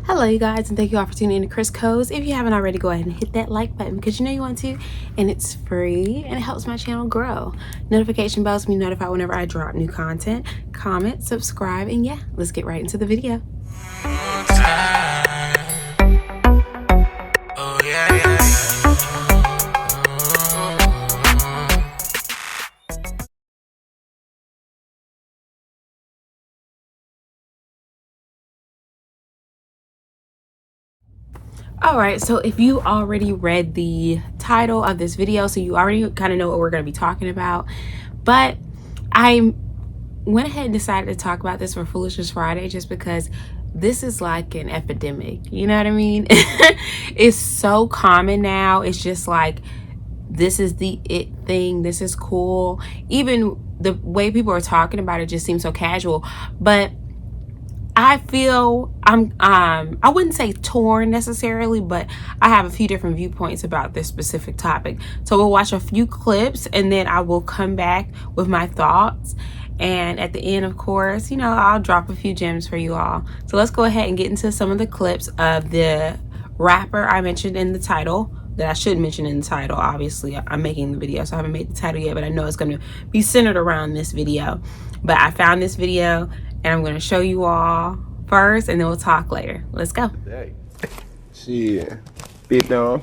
Hello you guys, and thank you all for tuning in to Chris Codes. If you haven't already, go ahead and hit that like button because you know you want to, and it's free and it helps my channel grow. Notification bells to be notified whenever I drop new content. Comment, subscribe, and yeah, let's get right into the video. Alright, so if you already read the title of this video, so you already kind of know what we're going to be talking about, but I went ahead and decided to talk about this for Foolishness Friday just because this is like an epidemic, you know what I mean? It's so common now. It's just like, this is the it thing, this is cool. Even the way people are talking about it just seems so casual, but I feel I wouldn't say torn necessarily, but I have a few different viewpoints about this specific topic. So we'll watch a few clips and then I will come back with my thoughts. And at the end, of course, you know, I'll drop a few gems for you all. So let's go ahead and get into some of the clips of the rapper I mentioned in the title, that I should mention in the title. Obviously, I'm making the video, so I haven't made the title yet, but I know it's going to be centered around this video. But I found this video and I'm going to show you all first and then we'll talk later. Let's go. Hey. Shit. Bit down.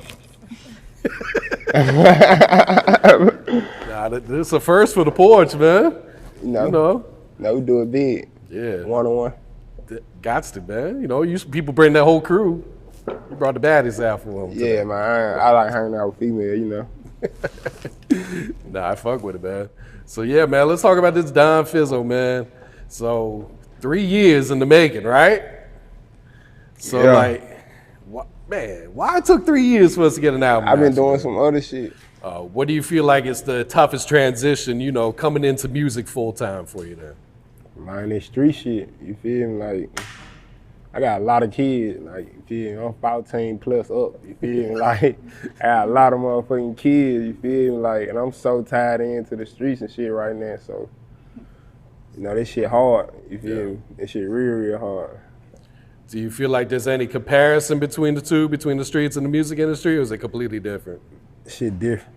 Nah, this is a first for the porch, man. No. You know. No, we do it big. Yeah. One-on-one. Gots to, man. You know, people bring that whole crew. You brought the baddies out for them. Yeah, man. I like hanging out with female, you know. Nah, I fuck with it, man. So, yeah, man, let's talk about this Don Fizzle, man. So, 3 years in the making, right? So, Yeah. like, why it took 3 years for us to get an album? I've been actually, doing man? some other shit. What do you feel like is the toughest transition, you know, coming into music full time for you then? Man, this street shit, you feel me? Like, I got a lot of kids, like, you feel me? I'm 14 plus up, you feel me? Like, I got a lot of motherfucking kids, you feel me? Like, and I'm so tied into the streets and shit right now, so, you know, this shit hard, you feel me? This shit real hard. Do you feel like there's any comparison between the two, between the streets and the music industry, or is it completely different? Shit different.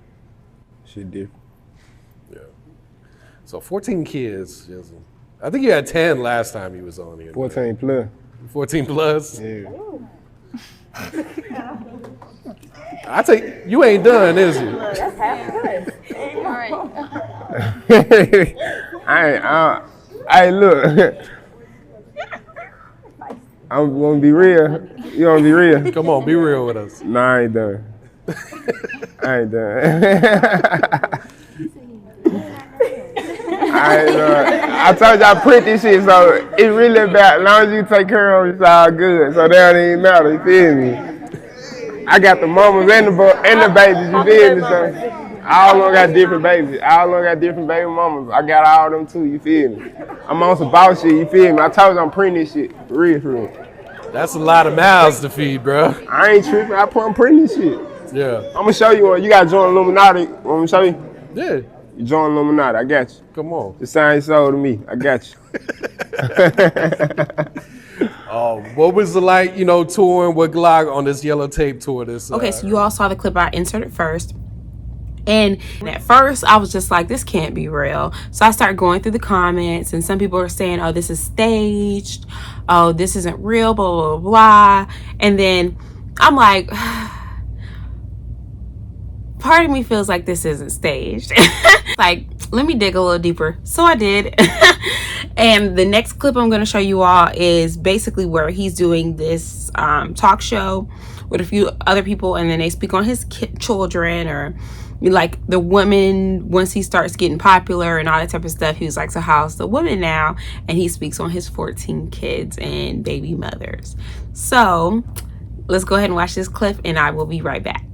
Yeah. So 14 kids. I think you had 10 last time you was on here. 14 plus. 14 plus? Yeah. I take you ain't done, is you? That's half good. All right. Hey, look. I'm gonna be real. You gonna be real? Come on, be real with us. Nah, I ain't done. I ain't done. I told you I print this shit, so it's really about, as long as you take care of it, it's all good. So that don't even matter, you feel me? I got the mamas and the babies, you feel me? So all of them got different babies. All of them got different baby mamas. I got all of them too, you feel me? I'm on some boss shit, you feel me? I told you I'm printing this shit, for real. That's a lot of mouths to feed, bro. I ain't tripping, I'm printing this shit. Yeah. I'm gonna show you one. You gotta join Illuminati. Want me to show you? Yeah. You join Illuminati, I got you. Come on. The same soul to me, I got you. What was it like, you know, touring with Glock on this Yellow Tape tour? Okay, so you all saw the clip I inserted first. And at first, I was just like, this can't be real. So I started going through the comments, and some people are saying, oh, this is staged. Oh, this isn't real, blah, blah, blah. And then I'm like, part of me feels like this isn't staged. Like, let me dig a little deeper. So I did. And the next clip I'm going to show you all is basically where he's doing this talk show with a few other people, and then they speak on his children, or like the woman, once he starts getting popular and all that type of stuff. He was like, so how's the woman now? And he speaks on his 14 kids and baby mothers. So let's go ahead and watch this clip and I will be right back.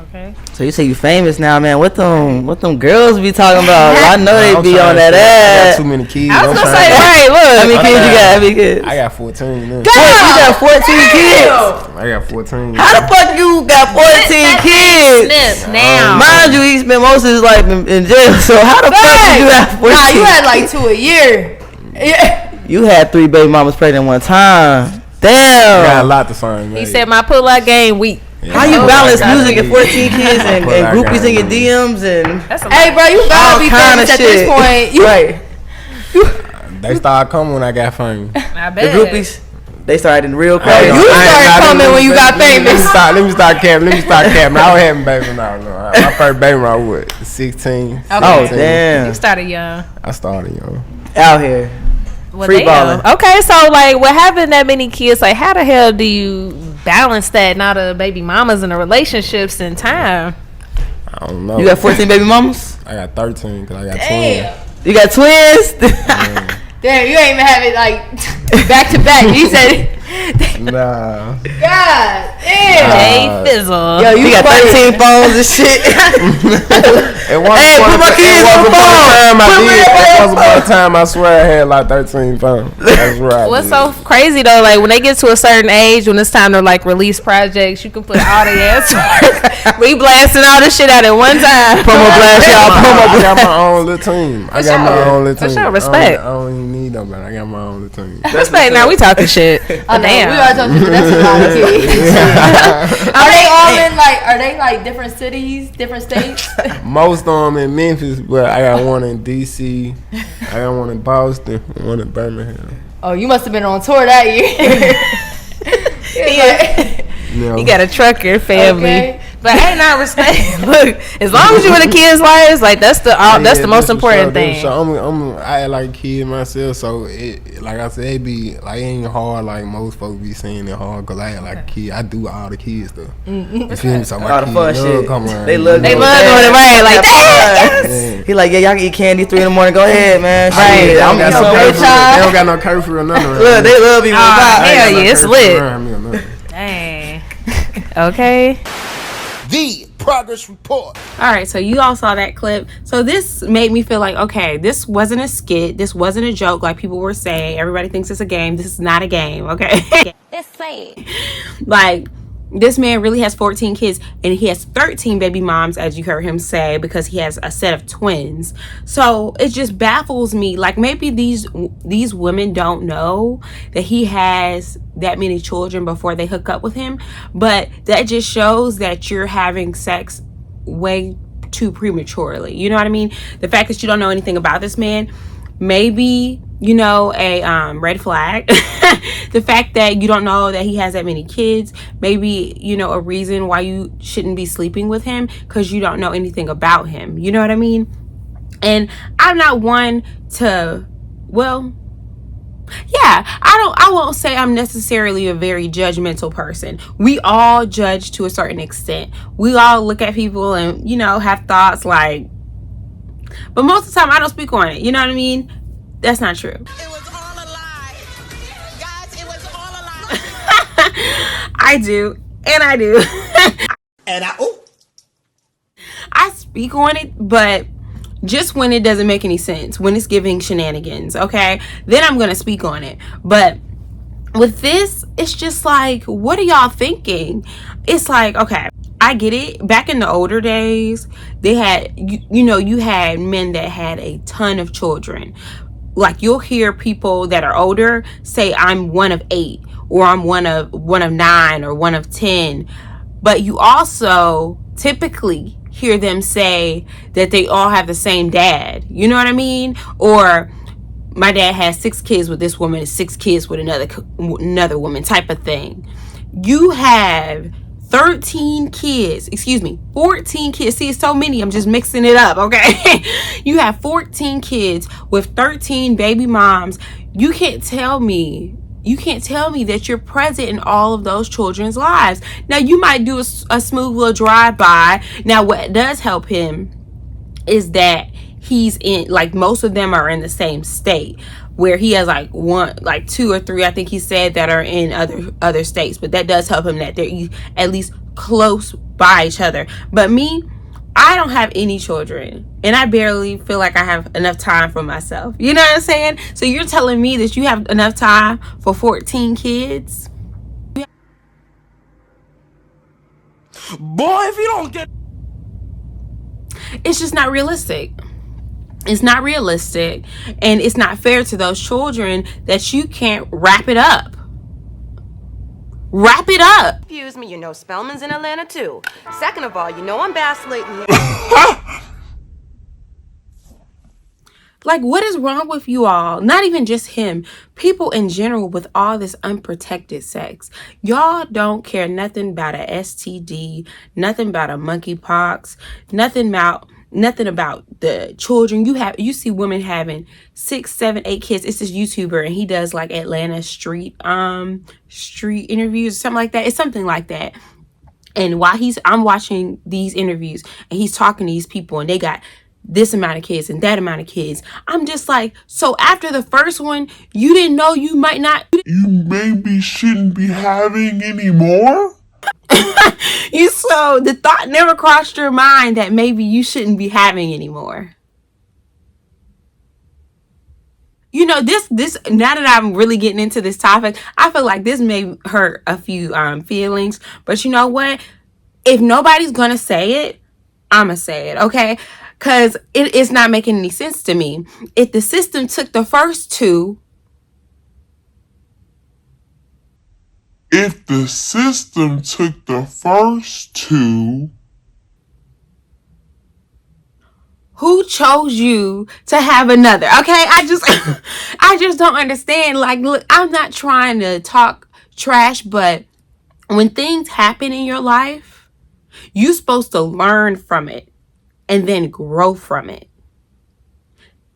Okay. So you say you famous now, man. What them girls be talking about? I know they be on that I ass. got too many kids. I was gonna say, right, look. How many kids you got? How many kids? I got 14. Now. You got 14 kids. I got 14. How the fuck you got 14 kids? Now. Mind you, he spent most of his life in jail. So how the fuck did you have 14? Nah, you had like 2 a year. Yeah. You had 3 baby mamas pregnant one time. Damn. got a lot to sign, man. He said my pull-out game weak. Yeah. How you balance music and 14 kids and Pull out groupies in your game. DMs and Hey, bro, you gotta all be kind of famous at this shit? point. You, Right. They started coming when I got famous. I The bet. groupies, they started in real I crazy. ain't You gonna- I ain't- started nah, coming when you got Let famous. me start capping. I was having baby now. No. My first baby when I was 16. Okay. Oh, 17. damn. You started young. I started young. Out here. Well, Free damn. balling. Okay, so like, with having that many kids, like, how the hell do you balance that? Now the baby mamas and the relationships and time. I don't know. You got 14 baby mamas? I got 13 because I got twins. You got twins? Damn, you ain't even have it like back to back. You said, Nah. God damn, Jay Fizzle. Yo, you got 13 phones and shit. It wasn't Hey, put my kids on the phone. It wasn't by the time I swear I had like 13 phones. That's right. What's so crazy though? Like when they get to a certain age, when it's time to like release projects, you can put all the ass work. We blasting all this shit out at one time. Promo blast, y'all. I got my own little team. I got my own little For team. sure, respect. I don't even need nobody. I got my own little team. Respect. Now we talking shit. I know, Damn. we are talking, that's a lot of kids. Are they all in like? Are they like different cities, different states? Most of them in Memphis, but I got one in DC. I got one in Boston, one in Birmingham. Oh, you must have been on tour that year. You know? You got a trucker family. Okay. But ain't not respect. Look, as long as you in the kids' lives, like that's the most important thing. So I act like a kid myself, so it, like I said, it be like it ain't hard like most folks be saying it hard because I act like a kid. I do all the kids stuff. You feel me? So my All the kids fun love shit. come around. They love They doing love doing it right. Like that. Yeah. He like, yeah, y'all can eat candy 3 in the morning. Go ahead, man. Right. Shit, They I'm don't got so no rich. curfew. They don't got no curfew or nothing. Look, they love me. Ah, I ain't hell got no yeah, it's curfew lit. around me or nothing. Dang. Okay. The progress report. All right, so you all saw that clip. So this made me feel like, okay, this wasn't a skit. This wasn't a joke like people were saying. Everybody thinks it's a game. This is not a game, okay? It's sad. Like, this man really has 14 kids and he has 13 baby moms, as you heard him say, because he has a set of twins. So it just baffles me. Like, maybe these women don't know that he has that many children before they hook up with him, but that just shows that you're having sex way too prematurely. You know what I mean? The fact that you don't know anything about this man, maybe, you know, a red flag. The fact that you don't know that he has that many kids, maybe, you know, a reason why you shouldn't be sleeping with him, because you don't know anything about him. You know what I mean? And I'm not one to, well, yeah, I won't say I'm necessarily a very judgmental person. We all judge to a certain extent. We all look at people and, you know, have thoughts like, but most of the time I don't speak on it. You know what I mean? That's not true. It was all a lie. Guys, it was all a lie. I do. And I do. And I speak on it, but just when it doesn't make any sense, when it's giving shenanigans, okay? Then I'm gonna speak on it. But with this, it's just like, what are y'all thinking? It's like, okay, I get it. Back in the older days, they had, you had men that had a ton of children. Like, you'll hear people that are older say, I'm one of 8, or I'm one of 9, or one of 10. But you also typically hear them say that they all have the same dad. You know what I mean? Or my dad has 6 kids with this woman and 6 kids with another woman, type of thing. You have 14 kids. See, it's so many. I'm just mixing it up, okay? You have 14 kids with 13 baby moms. You can't tell me that you're present in all of those children's lives. Now, you might do a smooth little drive-by. Now, what does help him is that he's in, like, most of them are in the same state, where he has like 2 or 3, I think he said, that are in other states. But that does help him that they're at least close by each other. But me, I don't have any children, and I barely feel like I have enough time for myself. You know what I'm saying? So you're telling me that you have enough time for 14 kids? boy, if you don't get It's just not realistic. It's not realistic, and it's not fair to those children that you can't wrap it up. Wrap it up. Excuse me, you know Spellman's in Atlanta too. Second of all, you know I'm vacillating. Like, what is wrong with you all? Not even just him. People in general with all this unprotected sex. Y'all don't care nothing about a STD, nothing about a monkeypox, nothing about the children. You see women having 6, 7, 8 kids. It's this YouTuber and he does like Atlanta street interviews or something like that. It's something like that. And while I'm watching these interviews and he's talking to these people and they got this amount of kids and that amount of kids, I'm just like, so after the first one, you didn't know you maybe shouldn't be having any more? So the thought never crossed your mind that maybe you shouldn't be having any more. You know, this now that I'm really getting into this topic, I feel like this may hurt a few feelings, but you know what? If nobody's gonna say it, I'ma say it, okay? Because it's not making any sense to me. If the system took the first two, who chose you to have another? Okay, I just don't understand. Like, look, I'm not trying to talk trash, but when things happen in your life, you're supposed to learn from it and then grow from it.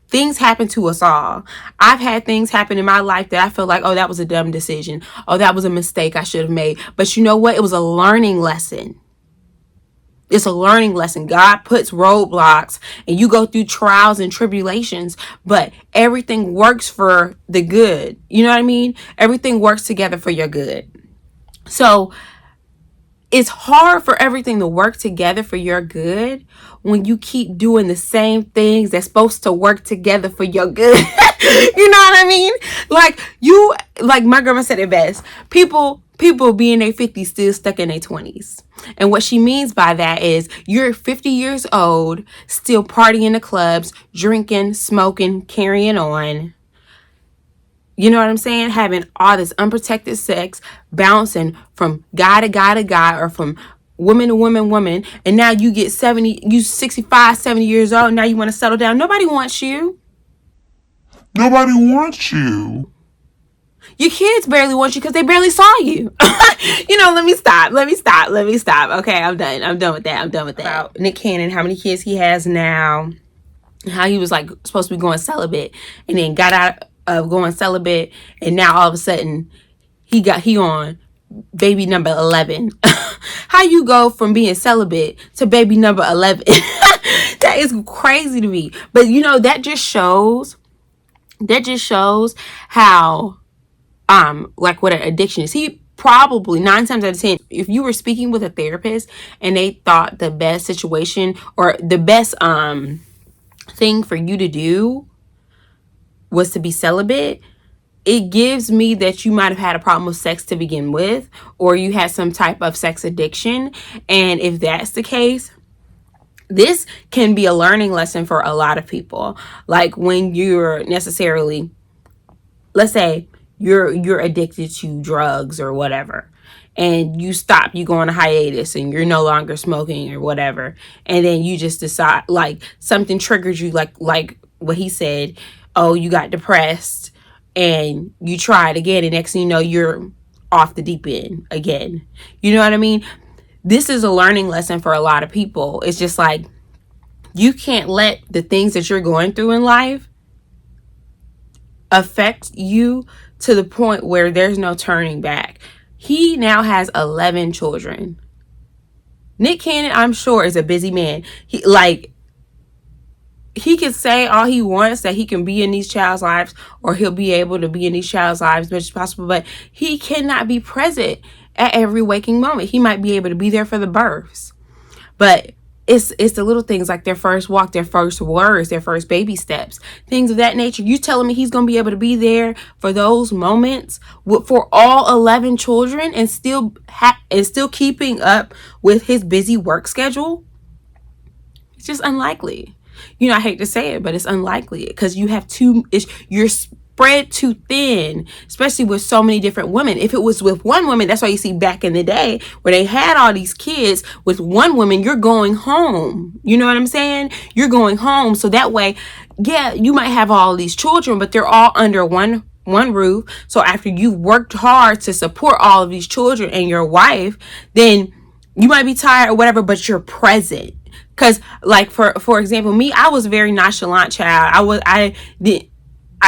Things happen to us all. I've had things happen in my life that I feel like, oh, that was a dumb decision. Oh, that was a mistake I should have made. But you know what? It was a learning lesson. It's a learning lesson. God puts roadblocks and you go through trials and tribulations, but everything works for the good. You know what I mean? Everything works together for your good. So it's hard for everything to work together for your good when you keep doing the same things that's supposed to work together for your good. You know what I mean? Like my grandma said it best. People be in their 50s still stuck in their 20s. And what she means by that is you're 50 years old, still partying in the clubs, drinking, smoking, carrying on. You know what I'm saying? Having all this unprotected sex, bouncing from guy to guy to guy, or from woman to woman. And now you get 65, 70 years old. Now you want to settle down. Nobody wants you. Your kids barely want you because they barely saw you. Let me stop. Okay, I'm done with that. About Nick Cannon, how many kids he has now, how he was like supposed to be going celibate and then got out of going celibate, and now all of a sudden he on baby number 11. How you go from being celibate to baby number 11? That is crazy to me. But that just shows how like what an addiction is. He probably 9 times out of 10, if you were speaking with a therapist and they thought the best situation or the best thing for you to do was to be celibate, it gives me that you might have had a problem with sex to begin with, or you had some type of sex addiction. And if that's the case, this can be a learning lesson for a lot of people. Like when you're necessarily, let's say you're addicted to drugs or whatever, and you stop, you go on a hiatus and you're no longer smoking or whatever, and then you just decide, like something triggered you, like what he said, oh, you got depressed and you try it again, and next thing you know, you're off the deep end again. You know what I mean? This is a learning lesson for a lot of people. It's just like, you can't let the things that you're going through in life affect you to the point where there's no turning back. He now has 11 children. Nick Cannon, I'm sure, is a busy man. He can say all he wants, that he can be in these child's lives, or he'll be able to be in these child's lives as much as possible, but he cannot be present at every waking moment. He might be able to be there for the births, but it's the little things, like their first walk, their first words, their first baby steps, things of that nature. You telling me he's going to be able to be there for those moments for all 11 children and still keeping up with his busy work schedule? It's just unlikely. I hate to say it, but it's unlikely, because you have you're spread too thin, especially with so many different women. If it was with one woman, that's why you see back in the day where they had all these kids with one woman, you're going home. You know what I'm saying? You're going home. So that way, yeah, you might have all these children, but they're all under one roof. So after you worked hard to support all of these children and your wife, then you might be tired or whatever, but you're present. Because, like, for example, me, I was a very nonchalant child. I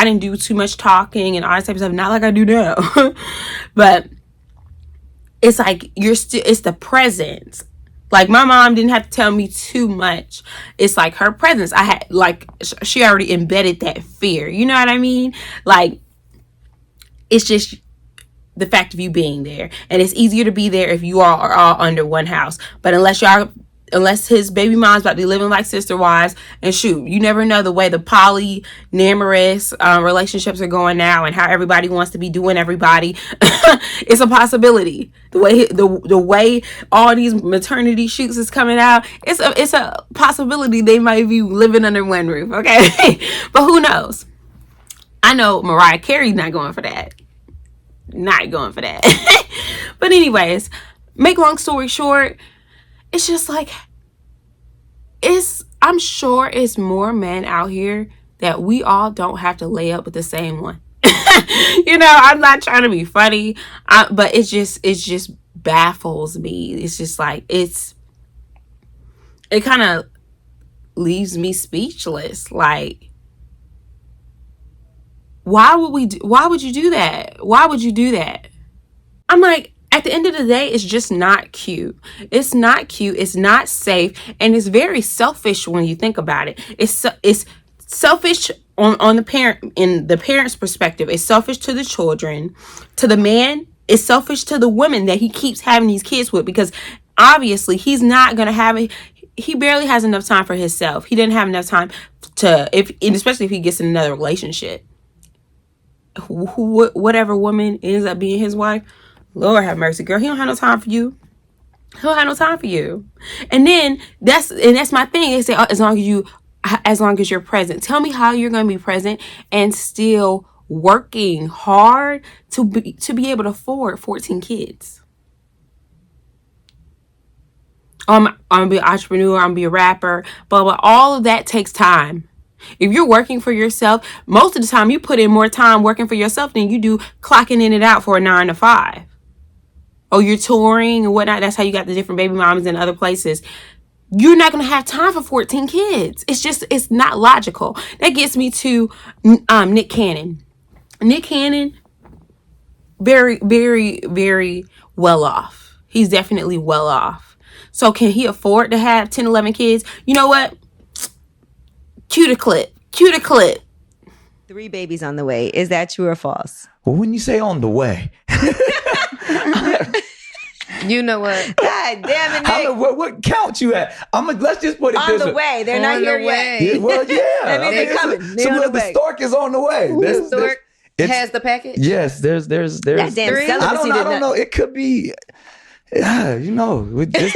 didn't do too much talking and all that type of stuff. Not like I do now. But it's like it's the presence. Like, my mom didn't have to tell me too much. It's like her presence. I had, like, she already embedded that fear. You know what I mean? Like, it's just the fact of you being there. And it's easier to be there if you all are all under one house. But unless his baby mom's about to be living like sister wives, and shoot, you never know the way the polyamorous relationships are going now and how everybody wants to be doing everybody. It's a possibility. The way all these maternity shoots is coming out, it's a possibility they might be living under one roof, okay? But who knows? I know Mariah Carey's not going for that. Not going for that. But anyways, make long story short, it's just like, I'm sure it's more men out here that we all don't have to lay up with the same one. You know, I'm not trying to be funny, but it just baffles me. It's just like, it kind of leaves me speechless. Like, why would you do that? Why would you do that? I'm like, at the end of the day, it's just not cute. It's not cute. It's not safe. And it's very selfish when you think about it. It's selfish on the parent, in the parent's perspective. It's selfish to the children. To the man, it's selfish to the women that he keeps having these kids with, because obviously he's not going to have it. He barely has enough time for himself. He didn't have enough time especially if he gets in another relationship. Whatever woman ends up being his wife, Lord have mercy, girl. He don't have no time for you. He don't have no time for you. And then that's my thing. They say, as long as you're present. Tell me how you're going to be present and still working hard to be able to afford 14 kids. I'm gonna be an entrepreneur. I'm gonna be a rapper. But all of that takes time. If you're working for yourself, most of the time you put in more time working for yourself than you do clocking in and out for a 9 to 5. Oh, you're touring and whatnot. That's how you got the different baby mamas in other places. You're not going to have time for 14 kids. It's not logical. That gets me to Nick Cannon. Nick Cannon, very, very, very well off. He's definitely well off. So can he afford to have 10, 11 kids? You know what? Cue the clip. 3 babies on the way. Is that true or false? Well, when you say on the way, you know what? God damn it, Nick. What count you at? Let's just put it on this way. On the way. They're not here yet. Yeah, well, yeah. That means they're coming. The stork is on the way. The stork has the package? Yes, there's. That damn celibacy. I don't know. It could be, you know, this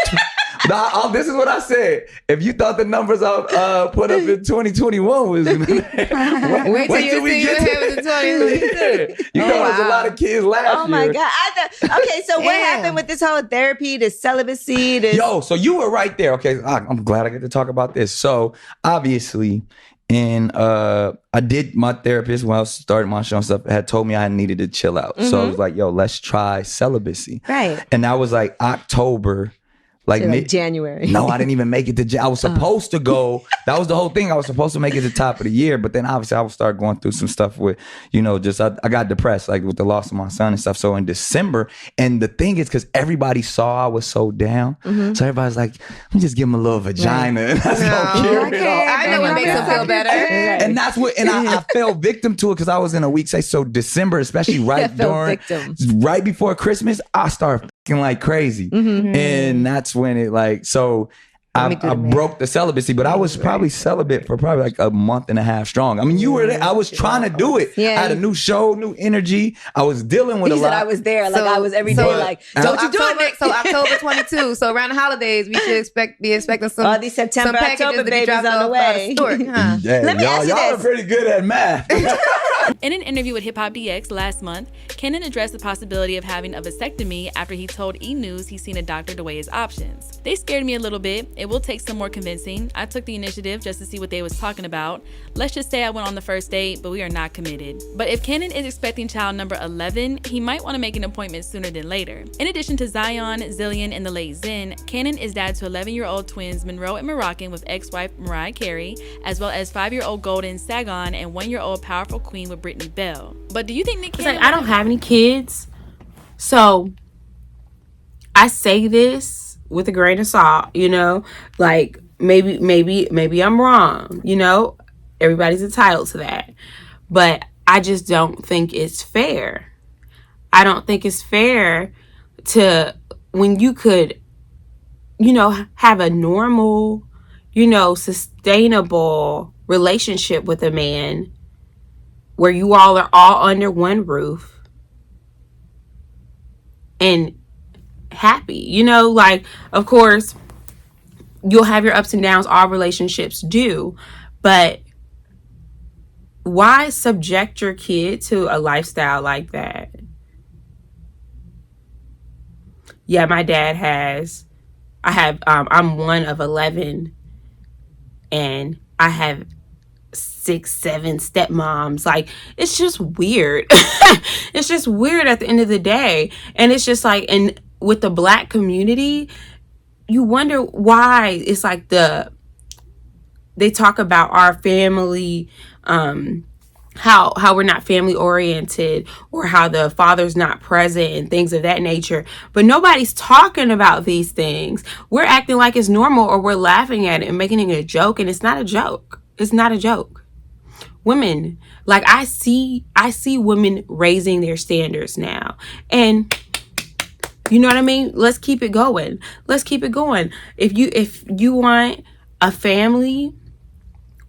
is what I said. If you thought the numbers I put up in 2021 was wait till we get to 2022. You know, there's a lot of kids last year. Oh my God. Okay, so what happened with this whole therapy, this celibacy? Yo, so you were right there. Okay, I'm glad I get to talk about this. So obviously, I did, my therapist when I was starting my show and stuff had told me I needed to chill out. So I was like, yo, let's try celibacy. Right. And that was like October. Like January. No, I didn't even make it to I was supposed to go. That was the whole thing. I was supposed to make it to the top of the year. But then obviously I would start going through some stuff with, you know, just I got depressed, like with the loss of my son and stuff. So in December, and the thing is, because everybody saw I was so down. So everybody's like, let me just give him a little vagina. And that's I know what makes him feel better. And that's what, and I fell victim to it because I was in a weak state. So December, especially right before Christmas, I started like crazy. And that's when it like, so I broke the celibacy, but I was probably celibate for probably like a month and a half strong. I mean, you were there. I was trying to do it. Yeah, I had a new show, new energy. I was dealing with He a said lot. I was there, like I was every day, like, So don't you do it, Nick. So October 22. So around the holidays, we should be expecting some. All these September, some packages October to be babies dropped on the off by way. the store, huh? Yeah, Let me ask you y'all this. are pretty good at math. In an interview with Hip Hop DX last month, Kenan addressed the possibility of having a vasectomy after he told E! News he's seen a doctor to weigh his options. They scared me a little bit. It will take some more convincing. I took the initiative just to see what they was talking about. Let's just say I went on the first date, but we are not committed. But if Kenan is expecting child number 11, he might want to make an appointment sooner than later. In addition to Zion, Zillion, and the late Zen, Kenan is dad to 11-year-old twins Monroe and Moroccan with ex-wife Mariah Carey, as well as 5-year-old Golden Sagon and 1-year-old powerful queen with Brittany Bell. But do you think Nick Cannon... I don't have any kids, so I say this with a grain of salt, you know, like maybe I'm wrong, you know, everybody's entitled to that, but I just don't think it's fair. I don't think it's fair to, when you could, you know, have a normal, you know, sustainable relationship with a man where you all are all under one roof and happy, you know, like, of course, you'll have your ups and downs, all relationships do, but why subject your kid to a lifestyle like that? Yeah, my dad has, I'm one of 11, and I have 6, 7 stepmoms. Like, it's just weird. It's just weird at the end of the day. And it's just like, and with the Black community, you wonder why it's like they talk about our family, how we're not family oriented, or how the father's not present and things of that nature, but nobody's talking about these things. We're acting like it's normal, or we're laughing at it and making it a joke, and it's not a joke. It's not a joke. Women, like, I see women raising their standards now, and you know what I mean? Let's keep it going. Let's keep it going. If you want a family,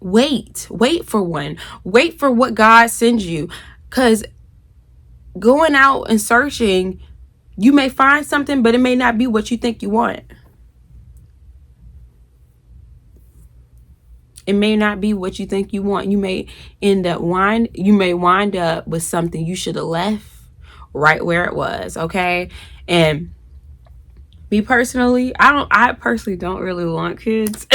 wait for one. Wait for what God sends you. Because going out and searching, you may find something, but it may not be what you think you want. It may not be what you think you want. You may wind up with something you should have left right where it was, okay? And me personally, I personally don't really want kids.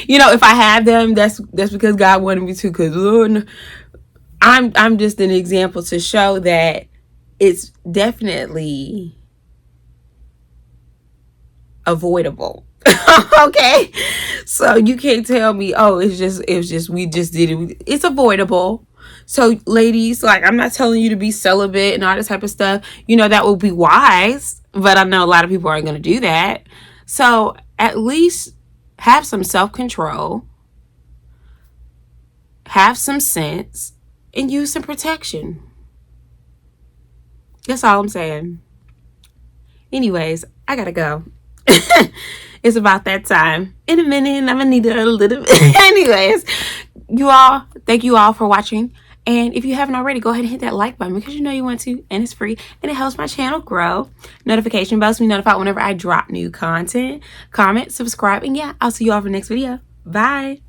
You know, if I have them, that's because God wanted me to, because Lord, I'm just an example to show that it's definitely avoidable. Okay, so you can't tell me, oh, it's just we just did it. It's avoidable. So ladies, like, I'm not telling you to be celibate and all this type of stuff. You know, that would be wise, but I know a lot of people aren't going to do that. So at least have some self-control, have some sense, and use some protection. That's all I'm saying. Anyways, I gotta go. It's about that time. In a minute, I'm gonna need a little bit. Anyways, thank you all for watching. And if you haven't already, go ahead and hit that like button, because you know you want to, and it's free, and it helps my channel grow. Notification bells to be notified whenever I drop new content. Comment, subscribe, and yeah, I'll see you all for the next video. Bye.